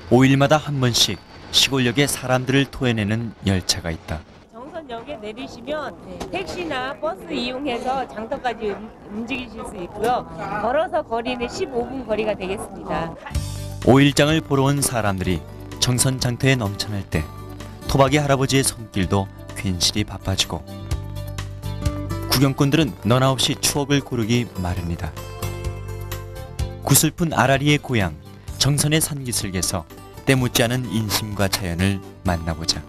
(5일마다) 한 번씩 시골역에 사람들을 토해내는 열차가 있다. 정선역에 내리시면 택시나 버스 이용해서 장터까지 움직이실 수 있고요. 걸어서 거리는 15분 거리가 되겠습니다. 5일장을 보러 온 사람들이 정선 장터에 넘쳐날 때 토박이 할아버지의 손길도 괜시리 바빠지고 구경꾼들은 너나 없이 추억을 고르기 마련이다. 구슬픈 아라리의 고향 정선의 산기슭에서 때묻지 않은 인심과 자연을 만나보자.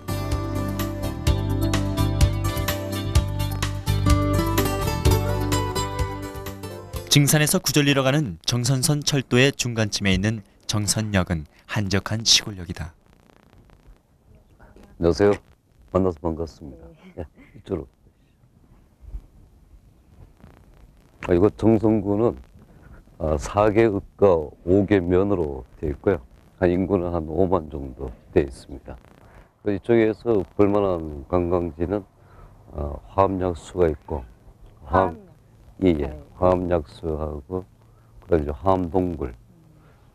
증산에서 구절리로 가는 정선선 철도의 중간쯤에 있는 정선역은 한적한 시골역이다. 안녕하세요. 만나서 반갑습니다. 네, 이쪽으로. 이곳 정선구는 4개 읍과 5개 면으로 되어 있고요. 인구는 한 5만 정도 되어 있습니다. 이쪽에서 볼만한 관광지는 화암약수가 있고, 화암약수하고 그다음에 이제 화암동굴,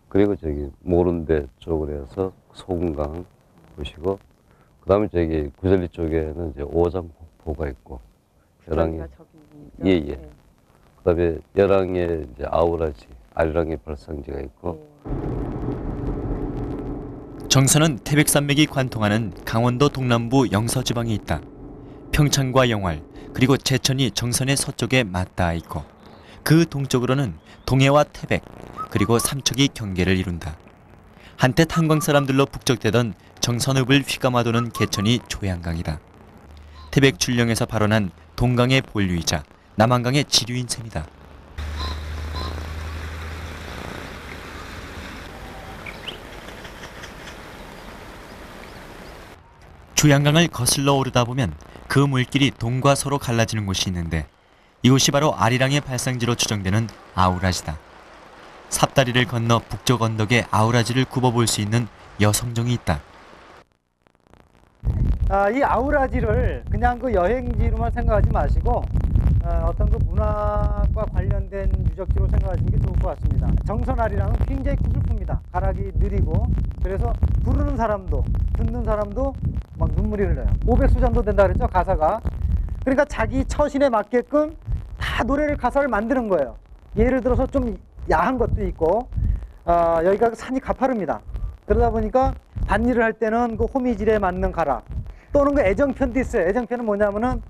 그리고 저기 모른대 쪽으로 해서 소금강 보시고, 그다음에 저기 구절리 쪽에는 이제 오장폭포가 있고, 열왕에 그다음에 열왕의 이제 아우라지, 아리랑의 발상지가 있고. 정선은 태백산맥이 관통하는 강원도 동남부 영서지방에 있다. 평창과 영월 그리고 제천이 정선의 서쪽에 맞닿아 있고 그 동쪽으로는 동해와 태백 그리고 삼척이 경계를 이룬다. 한때 탄광 사람들로 북적대던 정선읍을 휘감아도는 개천이 조양강이다. 태백 출령에서 발원한 동강의 본류이자 남한강의 지류인 셈이다. 조양강을 거슬러 오르다 보면 그 물길이 동과 서로 갈라지는 곳이 있는데 이곳이 바로 아리랑의 발상지로 추정되는 아우라지다. 삽다리를 건너 북쪽 언덕에 아우라지를 굽어볼 수 있는 여성정이 있다. 이 아우라지를 그냥 그 여행지로만 생각하지 마시고 어떤 그 문화과 관련된 유적지로 생각하시는 게 좋을 것 같습니다. 정선 아리랑은 굉장히 구슬픕니다. 가락이 느리고, 그래서 부르는 사람도 듣는 사람도 막 눈물이 흘러요. 500수잔도 된다 그랬죠, 가사가. 그러니까 자기 처신에 맞게끔 다 노래를 가사를 만드는 거예요. 예를 들어서 좀 야한 것도 있고, 여기가 산이 가파릅니다. 그러다 보니까 밭일을 할 때는 그 호미질에 맞는 가락, 또는 그 애정편도 있어요. 애정편은 뭐냐면은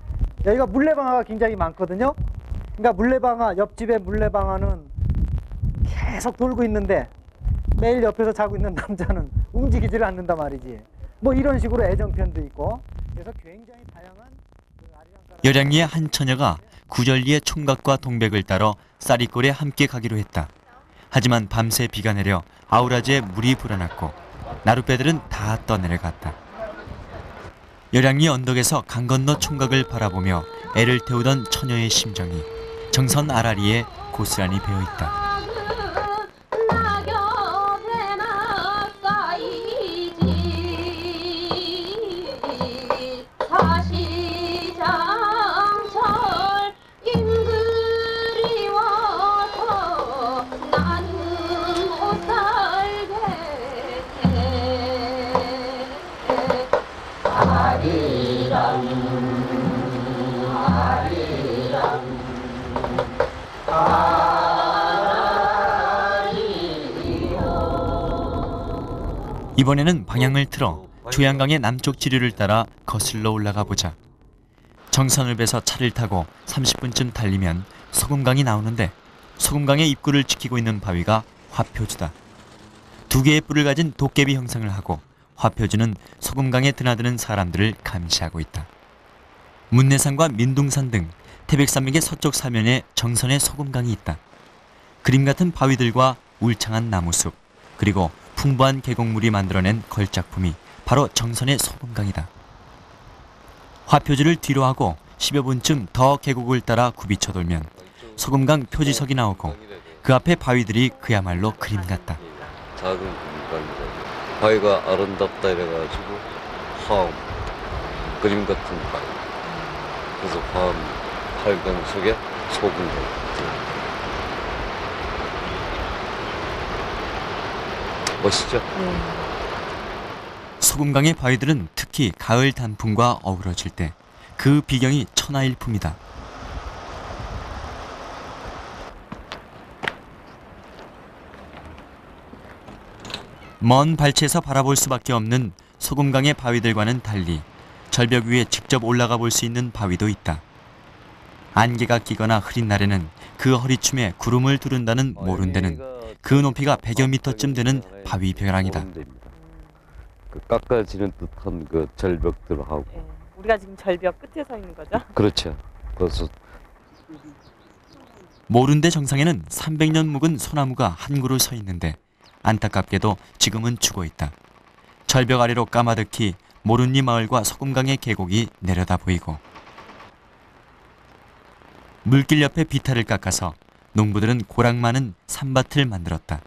여기가 물레방아가 굉장히 많거든요. 그러니까 물레방아, 옆집에 물레방아는 계속 돌고 있는데 매일 옆에서 자고 있는 남자는 움직이지를 않는단 말이지. 뭐 이런 식으로 애정편도 있고, 그래서 굉장히 다양한 열양리의 한 처녀가 구절리의 총각과 동백을 따러 쌀이골에 함께 가기로 했다. 하지만 밤새 비가 내려 아우라지에 물이 불어났고 나룻배들은 다 떠내려갔다. 열양리 언덕에서 강 건너 총각을 바라보며 애를 태우던 처녀의 심정이 정선 아라리에 고스란히 배어있다. 이번에는 방향을 틀어 조양강의 남쪽 지류를 따라 거슬러 올라가 보자. 정선읍에서 차를 타고 30분쯤 달리면 소금강이 나오는데 소금강의 입구를 지키고 있는 바위가 화표주다. 두 개의 뿔을 가진 도깨비 형상을 하고 화표주는 소금강에 드나드는 사람들을 감시하고 있다. 문내산과 민둥산 등 태백산맥의 서쪽 사면에 정선의 소금강이 있다. 그림 같은 바위들과 울창한 나무숲, 그리고 풍부한 계곡물이 만들어낸 걸작품이 바로 정선의 소금강이다. 화표지를 뒤로 하고 10여 분쯤 더 계곡을 따라 굽이쳐 돌면 소금강 표지석이 나오고 그 앞에 바위들이 그야말로 그림 같다. 작은 금강이고 바위가 아름답다 이래가지고 화음, 그림 같은 바위. 그래서 화음 8강 속에 소금강. 멋있죠? 소금강의 바위들은 특히 가을 단풍과 어우러질 때 그 비경이 천하일품이다. 먼 발치에서 바라볼 수밖에 없는 소금강의 바위들과는 달리 절벽 위에 직접 올라가 볼 수 있는 바위도 있다. 안개가 끼거나 흐린 날에는 그 허리춤에 구름을 두른다는 모른데는 그 높이가 100여 미터쯤 되는 바위 벼랑이다. 그 깎아지는 듯한 그 절벽들하고. 우리가 지금 절벽 끝에 서 있는 거죠? 그렇죠. 그래서 모른데 정상에는 300년 묵은 소나무가 한 그루 서 있는데 안타깝게도 지금은 죽어 있다. 절벽 아래로 까마득히 모른리 마을과 소금강의 계곡이 내려다 보이고 물길 옆에 비탈을 깎아서 농부들은 고랑 많은 산밭을 만들었다.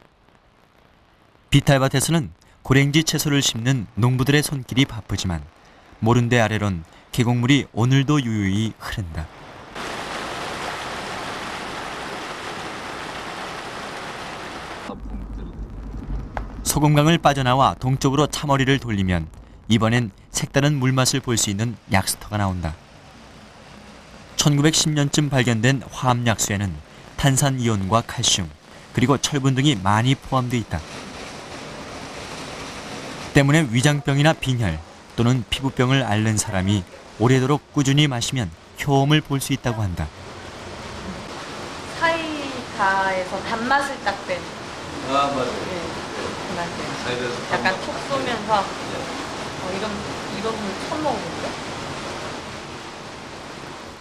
비탈밭에서는 고랭지 채소를 심는 농부들의 손길이 바쁘지만 모른데 아래론 계곡물이 오늘도 유유히 흐른다. 소금강을 빠져나와 동쪽으로 차머리를 돌리면 이번엔 색다른 물맛을 볼 수 있는 약수터가 나온다. 1910년쯤 발견된 화합약수에는 탄산이온과 칼슘, 그리고 철분 등이 많이 포함되어 있다. 때문에 위장병이나 빈혈 또는 피부병을 앓는 사람이 오래도록 꾸준히 마시면 효험을 볼 수 있다고 한다. 사이다에서 단맛을 딱 뺀. 아, 맞아요. 그 맛이에요. 사이다에서 약간 톡 쏘면서 이런 물 처음 먹어보는데?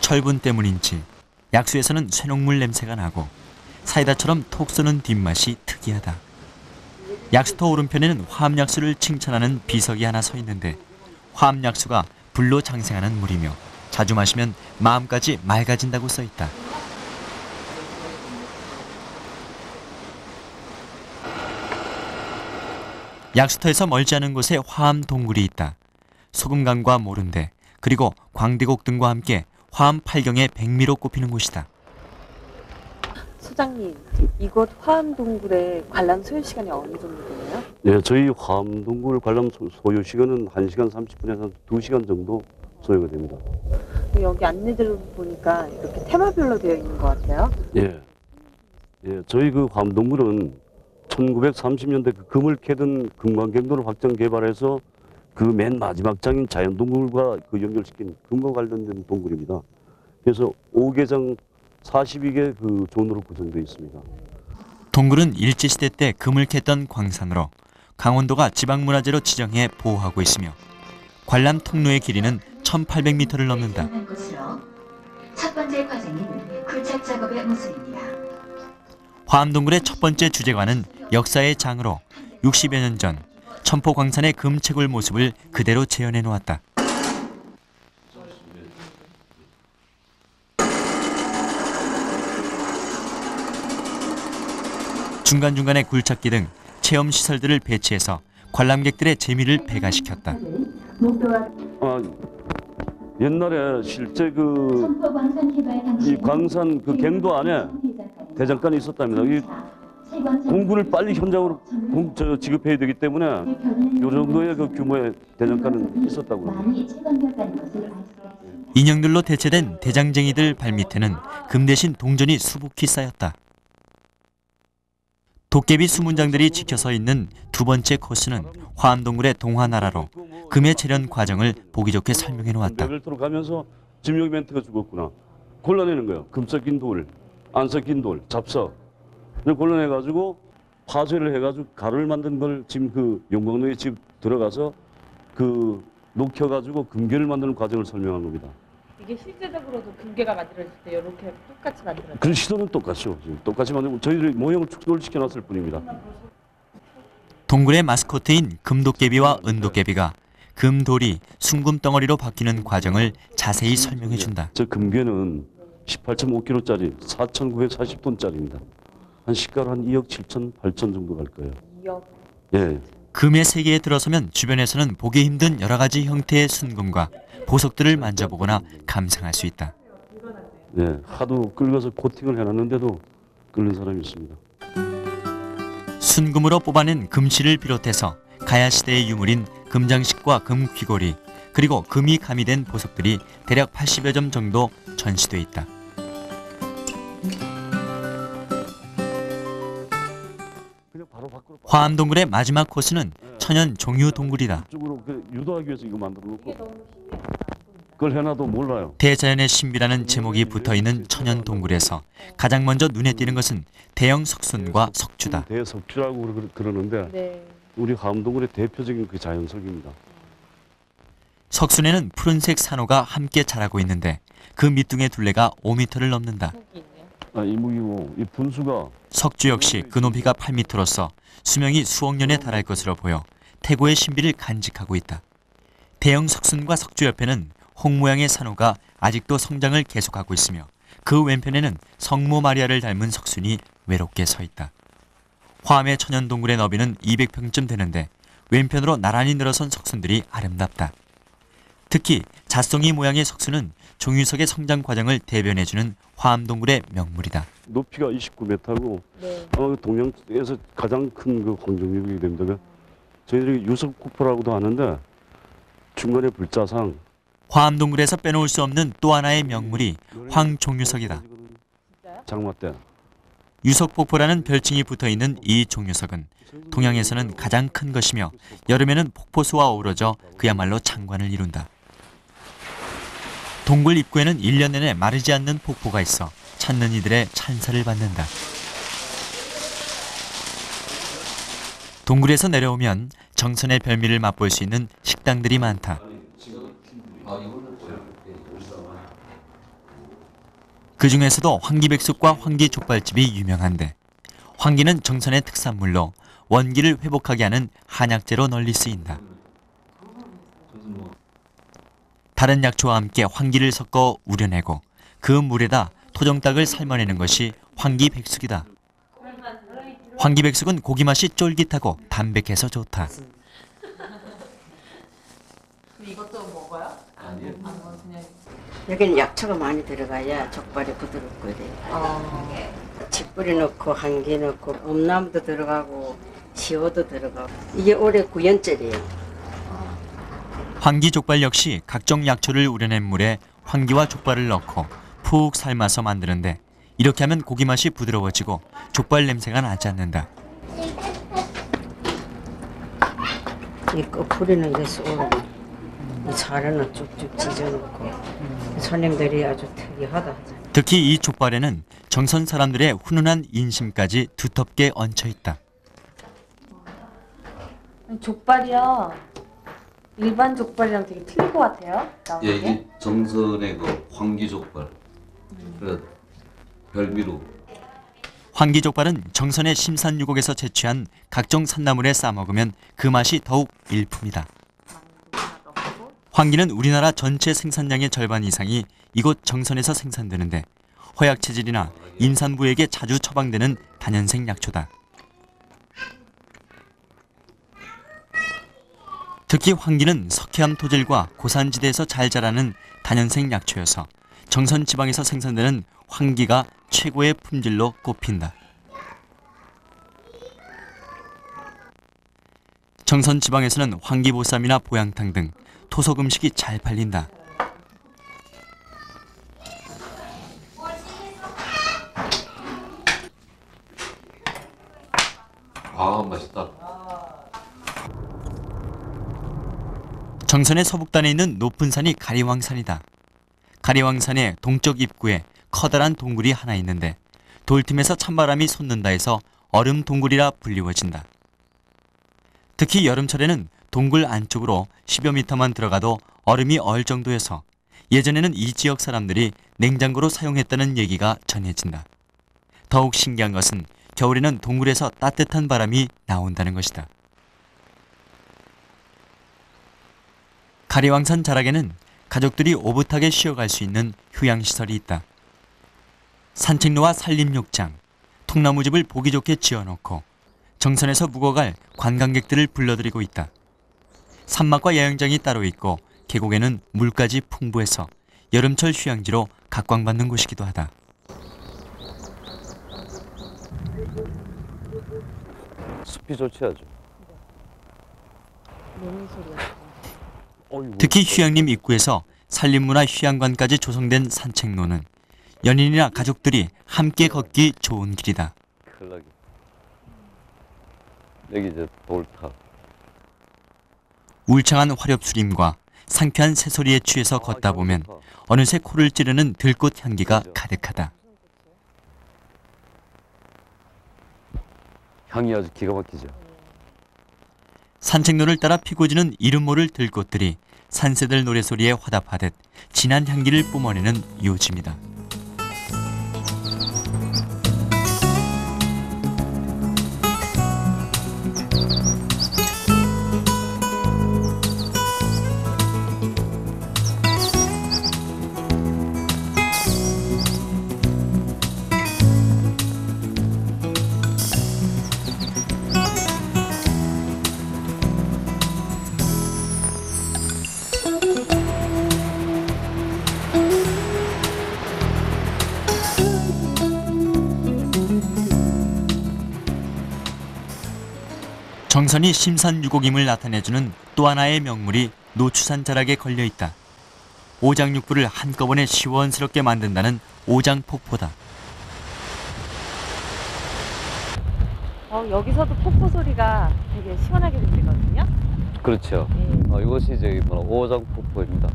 철분 때문인지 약수에서는 쇠농물 냄새가 나고 사이다처럼 톡 쏘는 뒷맛이 특이하다. 약수터 오른편에는 화합약수를 칭찬하는 비석이 하나 서 있는데 화합약수가 불로 장생하는 물이며 자주 마시면 마음까지 맑아진다고 써 있다. 약수터에서 멀지 않은 곳에 화암 동굴이 있다. 소금강과 모른데 그리고 광대곡 등과 함께 화암 8경의 백미로 꼽히는 곳이다. 소장님, 이곳 화암동굴의 관람 소요 시간이 어느 정도 되나요? 네, 저희 화암동굴 관람 소요 시간은 1시간 30분에서 2시간 정도 소요가 됩니다. 여기 안내들을 보니까 이렇게 테마별로 되어 있는 것 같아요. 예, 저희 그 화암동굴은 1930년대 그 금을 캐던 금광경도를 확장 개발해서 그 맨 마지막 장인 자연동굴과 그 연결시킨 금과 관련된 동굴입니다. 그래서 5개장 42개 그 존으로 구성되어 있습니다. 동굴은 일제시대 때 금을 캤던 광산으로 강원도가 지방문화재로 지정해 보호하고 있으며 관람 통로의 길이는 1800m를 넘는다. 첫 번째 과정인 굴착 작업의 모습입니다. 화암동굴의 첫 번째 주제관은 역사의 장으로 60여 년 전 천포광산의 금채굴 모습을 그대로 재현해 놓았다. 중간중간에 굴착기 등 체험 시설들을 배치해서 관람객들의 재미를 배가시켰다. 옛날에 실제 이 광산 그 갱도 안에 대장간이 있었답니다. 이 공군을 빨리 현장으로 지급해야 되기 때문에 이 정도의 그 규모의 대장간은 있었다고 합니다. 인형들로 대체된 대장쟁이들 발밑에는 금 대신 동전이 수북히 쌓였다. 도깨비 수문장들이 지켜서 있는 두 번째 코스는 화암동굴의 동화나라로 금의 재련 과정을 보기 좋게 설명해 놓았다. 레벨트로 가면서 지명 멘트가 죽었구나. 골라내는 거예요. 금 섞인 돌, 안 섞인 돌, 잡석. 골라내가지고 파쇄를 해가지고 가루를 만든 걸 지금 그 용광로에 집 들어가서 그 녹여가지고 금괴를 만드는 과정을 설명한 겁니다. 이게 실제적으로도 금괴가 만들어질 때 이렇게 똑같이 만들어져요? 그 시도는 똑같죠. 똑같이 만들고 저희들이 모형을 축소시켜놨을 뿐입니다. 동굴의 마스코트인 금도깨비와 은도깨비가 금돌이 숭금덩어리로 바뀌는 과정을 자세히 설명해준다. 저 금괴는 18.5kg짜리 4,940톤짜리입니다. 한 시가로 한 2억 7천, 8천 정도 갈 거예요. 2억? 예. 금의 세계에 들어서면 주변에서는 보기 힘든 여러 가지 형태의 순금과 보석들을 만져보거나 감상할 수 있다. 예, 하도 긁어서 코팅을 해놨는데도 끓는 사람이 있습니다. 순금으로 뽑아낸 금실을 비롯해서 가야시대의 유물인 금장식과 금귀고리 그리고 금이 가미된 보석들이 대략 80여 점 정도 전시돼 있다. 화암동굴의 마지막 코스는 천연 종유 동굴이다. 이쪽으로 유도하기 위해서 이거 만들어 놓고 그걸 해놔도 몰라요. 대자연의 신비라는 제목이 붙어있는 천연 동굴에서 가장 먼저 눈에 띄는 것은 대형 석순과 석주다. 대석주라고 그러는데 네. 우리 화암동굴의 대표적인 그 자연석입니다. 석순에는 푸른색 산호가 함께 자라고 있는데 그 밑둥의 둘레가 5m를 넘는다. 이무기고 이 분수가 석주 역시 그 높이가 8m로서 수명이 수억 년에 달할 것으로 보여 태고의 신비를 간직하고 있다. 대형 석순과 석주 옆에는 홍 모양의 산호가 아직도 성장을 계속하고 있으며 그 왼편에는 성모 마리아를 닮은 석순이 외롭게 서 있다. 화암의 천연 동굴의 너비는 200평쯤 되는데 왼편으로 나란히 늘어선 석순들이 아름답다. 특히 자송이 모양의 석순은 종유석의 성장 과정을 대변해주는 화암동굴의 명물이다. 높이가 29m고 네. 동양에서 가장 큰 그 황종유석이 됩니다. 저희들이 유석폭포라고도 하는데 중간에 불자상 화암동굴에서 빼놓을 수 없는 또 하나의 명물이 황종유석이다. 장마 때 유석폭포라는 별칭이 붙어있는 이 종유석은 동양에서는 가장 큰 것이며 여름에는 폭포수와 어우러져 그야말로 장관을 이룬다. 동굴 입구에는 1년 내내 마르지 않는 폭포가 있어 찾는 이들의 찬사를 받는다. 동굴에서 내려오면 정선의 별미를 맛볼 수 있는 식당들이 많다. 그 중에서도 황기백숙과 황기족발집이 유명한데 황기는 정선의 특산물로 원기를 회복하게 하는 한약재로 널리 쓰인다. 다른 약초와 함께 황기를 섞어 우려내고 그 물에다 토종닭을 삶아내는 것이 황기백숙이다. 황기백숙은 고기 맛이 쫄깃하고 담백해서 좋다. 이것도 먹어요? 아니요. 그냥. 여기는 약초가 많이 들어가야 족발이 부드럽고 이래요. 칡뿌리 넣고 한기 넣고 엄나무도 들어가고 시호도 들어가고 이게 올해 9년째래요. 황기 족발 역시 각종 약초를 우려낸 물에 황기와 족발을 넣고 푹 삶아서 만드는데 이렇게 하면 고기 맛이 부드러워지고 족발 냄새가 나지 않는다. 이 끝뿌리는 이게 쏘고 이 자르는 쭉쭉 찢어놓고 손님들이 아주 특이하다 하잖아요. 특히 이 족발에는 정선 사람들의 훈훈한 인심까지 두텁게 얹혀 있다. 족발이요. 일반 족발이랑 되게 틀릴 것 같아요. 예, 이 정선의 그 황기족발. 그 별미로. 황기족발은 정선의 심산유곡에서 채취한 각종 산나물에 싸먹으면 그 맛이 더욱 일품이다. 황기는 우리나라 전체 생산량의 절반 이상이 이곳 정선에서 생산되는데 허약 체질이나 임산부에게 자주 처방되는 다년생 약초다. 특히 황기는 석회암 토질과 고산지대에서 잘 자라는 다년생 약초여서 정선 지방에서 생산되는 황기가 최고의 품질로 꼽힌다. 정선 지방에서는 황기보쌈이나 보양탕 등 토속 음식이 잘 팔린다. 아, 맛있다. 정선의 서북단에 있는 높은 산이 가리왕산이다. 가리왕산의 동쪽 입구에 커다란 동굴이 하나 있는데 돌틈에서 찬바람이 솟는다 해서 얼음 동굴이라 불리워진다. 특히 여름철에는 동굴 안쪽으로 10여 미터만 들어가도 얼음이 얼 정도여서 예전에는 이 지역 사람들이 냉장고로 사용했다는 얘기가 전해진다. 더욱 신기한 것은 겨울에는 동굴에서 따뜻한 바람이 나온다는 것이다. 가리왕산 자락에는 가족들이 오붓하게 쉬어갈 수 있는 휴양시설이 있다. 산책로와 산림욕장, 통나무집을 보기 좋게 지어놓고 정선에서 묵어갈 관광객들을 불러들이고 있다. 산막과 야영장이 따로 있고 계곡에는 물까지 풍부해서 여름철 휴양지로 각광받는 곳이기도 하다. 숲이 좋지 아주. 노는 소리가. 특히 휴양림 입구에서 산림문화 휴양관까지 조성된 산책로는 연인이나 가족들이 함께 걷기 좋은 길이다. 클락이. 여기 이제 돌탑. 울창한 화렵수림과 상쾌한 새소리에 취해서 걷다 보면 어느새 코를 찌르는 들꽃 향기가 가득하다. 향이 아주 기가 막히죠. 산책로를 따라 피고 지는 이름 모를 들꽃들이 산새들 노래소리에 화답하듯 진한 향기를 뿜어내는 요즘이다. 정선이 심산유곡임을 나타내주는 또 하나의 명물이 노추산 자락에 걸려있다. 오장육부를 한꺼번에 시원스럽게 만든다는 오장폭포다. 여기서도 폭포 소리가 되게 시원하게 들리거든요. 그렇죠. 이것이 저기 오장폭포입니다.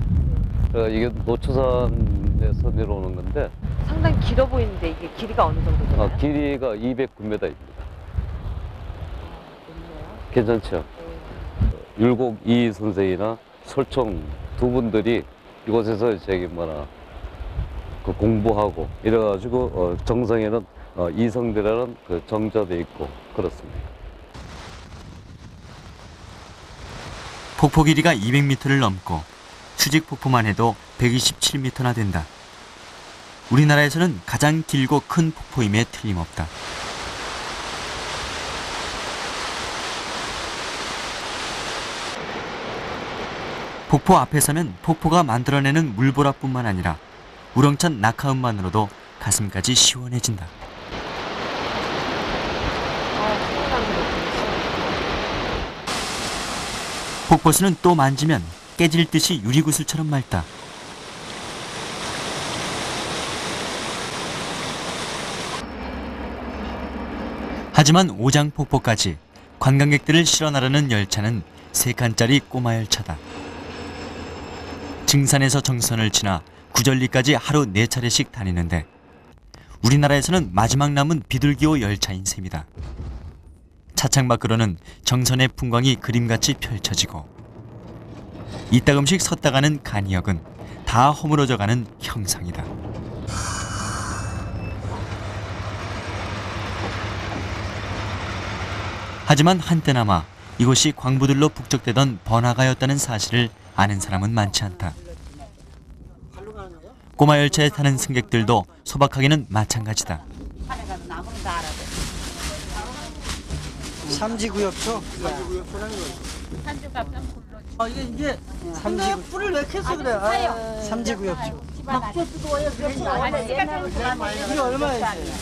이게 노추산에서 내려오는 건데 상당히 길어 보이는데 이게 길이가 어느 정도 되나요? 길이가 209m입니다. 괜찮죠? 율곡 이 선생이나 설총 두 분들이 이곳에서 그 공부하고 이래가지고 정상에는 이성대라는 그 정자도 있고 그렇습니다. 폭포 길이가 200m를 넘고 수직 폭포만 해도 127m나 된다. 우리나라에서는 가장 길고 큰 폭포임에 틀림없다. 폭포 앞에 서면 폭포가 만들어내는 물보라뿐만 아니라 우렁찬 낙하음만으로도 가슴까지 시원해진다. 폭포수는 또 만지면 깨질 듯이 유리구슬처럼 맑다. 하지만 오장폭포까지 관광객들을 실어 나르는 열차는 3칸짜리 꼬마 열차다. 증산에서 정선을 지나 구절리까지 하루 4차례씩 다니는데 우리나라에서는 마지막 남은 비둘기호 열차인 셈이다. 차창 밖으로는 정선의 풍광이 그림같이 펼쳐지고 이따금씩 섰다 가는 간이역은 다 허물어져가는 형상이다. 하지만 한때나마 이곳이 광부들로 북적대던 번화가였다는 사실을 아는 사람은 많지 않다. 꼬마 열차에 타는 승객들도 소박하게는 마찬가지다. 삼지구역죠? 이게 이제 삼지구 불을 왜 켜서 그래? 삼지구역죠. 이게 얼마였어요?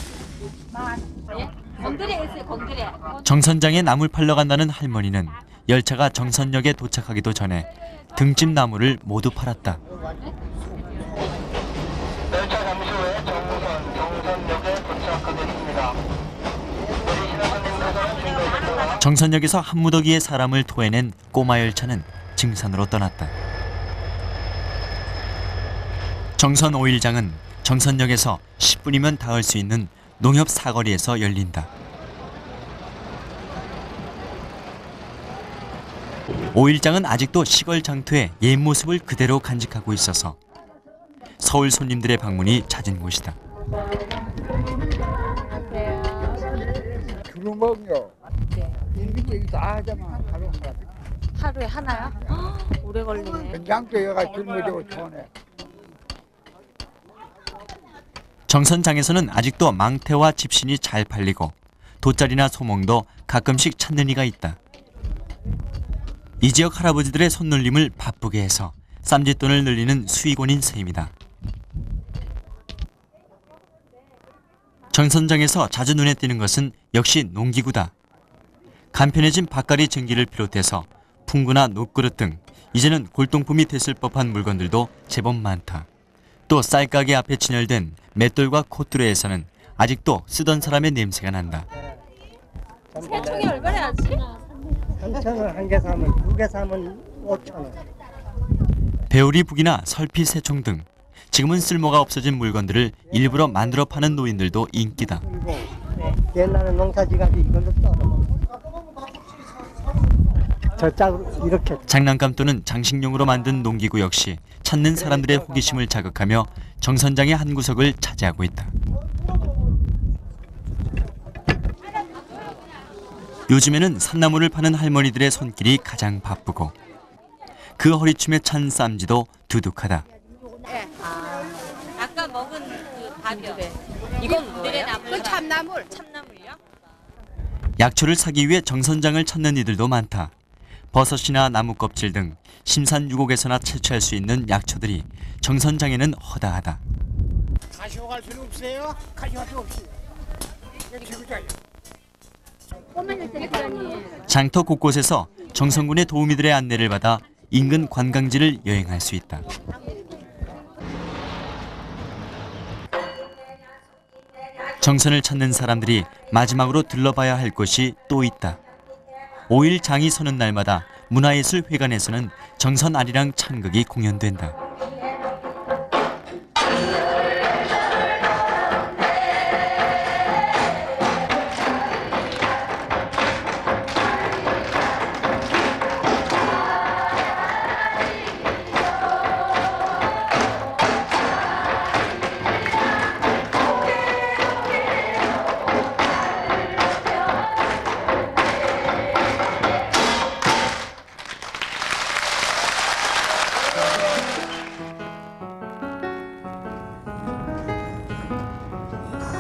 정선장에 나물 팔러 간다는 할머니는 열차가 정선역에 도착하기도 전에 등짐 나무를 모두 팔았다. 열차 잠시 후에 정선역에 도착하겠습니다. 정선역에서 한 무더기의 사람을 토해낸 꼬마 열차는 증산으로 떠났다. 정선 5일장은 정선역에서 10분이면 닿을 수 있는 농협 사거리에서 열린다. 5일장은 아직도 시골 장터의 옛 모습을 그대로 간직하고 있어서 서울 손님들의 방문이 잦은 곳이다. 주름먹이요. 일기도 여기 다 하자면 하루에 하나요? 오래 걸리네. 양쪽에가 줄무리고 좋네. 정선장에서는 아직도 망태와 집신이 잘 팔리고 돗자리나 소몽도 가끔씩 찾는 이가 있다. 이 지역 할아버지들의 손놀림을 바쁘게 해서 쌈짓돈을 늘리는 수익원인 셈이다. 정선장에서 자주 눈에 띄는 것은 역시 농기구다. 간편해진 밭갈이 증기를 비롯해서 풍구나 녹그릇 등 이제는 골동품이 됐을 법한 물건들도 제법 많다. 또 쌀가게 앞에 진열된 맷돌과 콧뚜레에서는 아직도 쓰던 사람의 냄새가 난다. 새총이 얼마나 하지? 3,000원 한 개 사면 2개 사면 5,000원. 배우리 북이나 설피 새총 등 지금은 쓸모가 없어진 물건들을 일부러 만들어 파는 노인들도 인기다. 옛날에 농사지가지 이걸로 떨어. 저 짝으로 이렇게. 장난감 또는 장식용으로 만든 농기구 역시 찾는 사람들의 호기심을 자극하며 정선장의 한 구석을 차지하고 있다. 요즘에는 산나물을 파는 할머니들의 손길이 가장 바쁘고 그 허리춤에 찬 쌈지도 두둑하다. 아까 먹은 그 밥이요. 이건 뭐예요? 그 참나물. 참나물이요? 약초를 사기 위해 정선장을 찾는 이들도 많다. 버섯이나 나무 껍질 등 심산 유곡에서나 채취할 수 있는 약초들이 정선장에는 허다하다. 가져갈 필요 없어요? 가져갈 필요 없이. 여기 지구자요. 장터 곳곳에서 정선군의 도우미들의 안내를 받아 인근 관광지를 여행할 수 있다. 정선을 찾는 사람들이 마지막으로 들러봐야 할 곳이 또 있다. 5일 장이 서는 날마다 문화예술회관에서는 정선 아리랑 창극이 공연된다.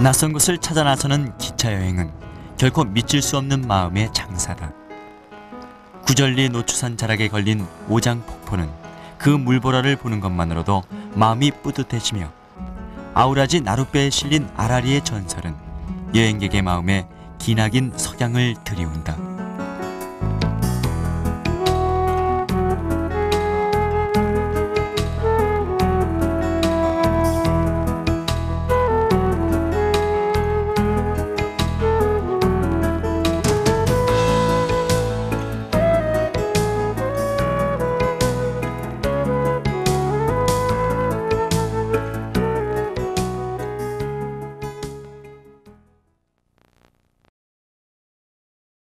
낯선 곳을 찾아 나서는 기차 여행은 결코 믿질 수 없는 마음의 장사다. 구절리 노추산 자락에 걸린 오장폭포는 그 물보라를 보는 것만으로도 마음이 뿌듯해지며 아우라지 나룻배에 실린 아라리의 전설은 여행객의 마음에 기나긴 석양을 드리운다.